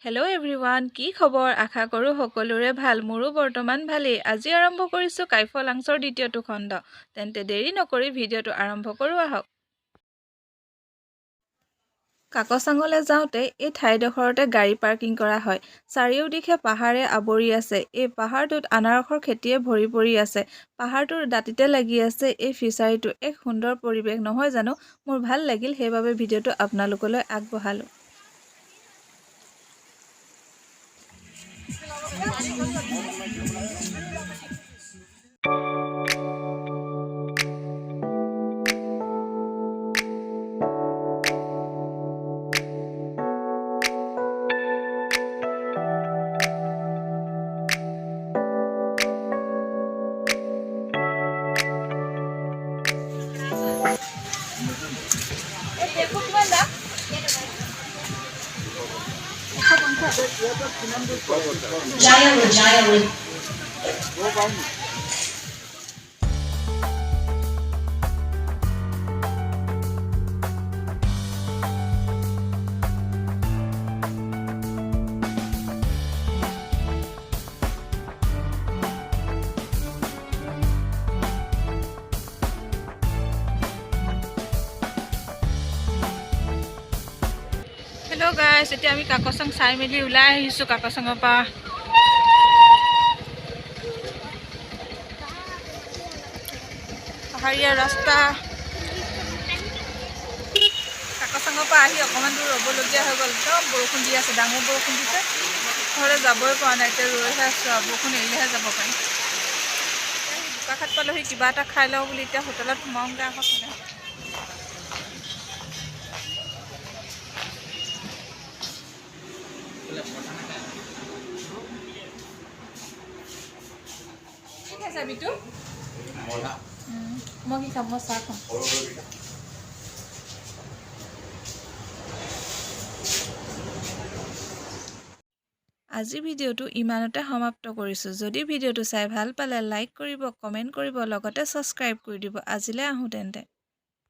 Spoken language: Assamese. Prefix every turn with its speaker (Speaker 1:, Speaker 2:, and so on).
Speaker 1: হেল্ল' এভৰিৱান, কি খবৰ? আশা কৰোঁ সকলোৰে ভাল। মোৰো বৰ্তমান ভালেই। আজি আৰম্ভ কৰিছোঁ কাইফলাংছৰ দ্বিতীয়টো খণ্ড। তেন্তে দেৰি নকৰি ভিডিঅ'টো আৰম্ভ কৰোঁ আহক। কাকচাঙলৈ যাওঁতে এই ঠাইডোখৰতে গাড়ী পাৰ্কিং কৰা হয়। চাৰিওদিশে পাহাৰে আৱৰি আছে। এই পাহাৰটোত আনাৰসৰ খেতিয়ে ভৰি পৰি আছে। পাহাৰটোৰ দাঁতিতে লাগি আছে এই ফিচাৰীটো। এক সুন্দৰ পৰিৱেশ নহয় জানো? মোৰ ভাল লাগিল, সেইবাবে ভিডিঅ'টো আপোনালোকলৈ আগবঢ়ালোঁ। হেল্ল' গাইছ, এতিয়া আমি কাকচাং চাই মেলি ওলাই আহিছোঁ কাকচাঙৰ পৰা। পাহাৰীয়া ৰাস্তা। কাকচাঙৰ পৰা আহি অকণমান দূৰ ৰ'বলগীয়া হৈ গ'ল। একদম বৰষুণ দি আছে, ডাঙৰ বৰষুণ দিছে। ঘৰলৈ যাবই পৰা নাই, এতিয়া ৰৈহে আছোঁ আৰু বৰষুণ এৰিলেহে যাব পাৰিম। বোকাখাট পালোহি, কিবা এটা খাই লওঁ বুলি এতিয়া হোটেলত সোমাওঁগৈ আকৌ তেনেহ'লে। কি খাইছা বিটু? মই কি খাম? মই চাহ খাম। আজি ভিডিঅ'টো ইমানতে সমাপ্ত কৰিছোঁ। যদি ভিডিঅ'টো চাই ভাল পালে লাইক কৰিব, কমেণ্ট কৰিব, লগতে ছাবস্ক্ৰাইব কৰি দিব। আজিলৈ আহোঁ তেন্তে।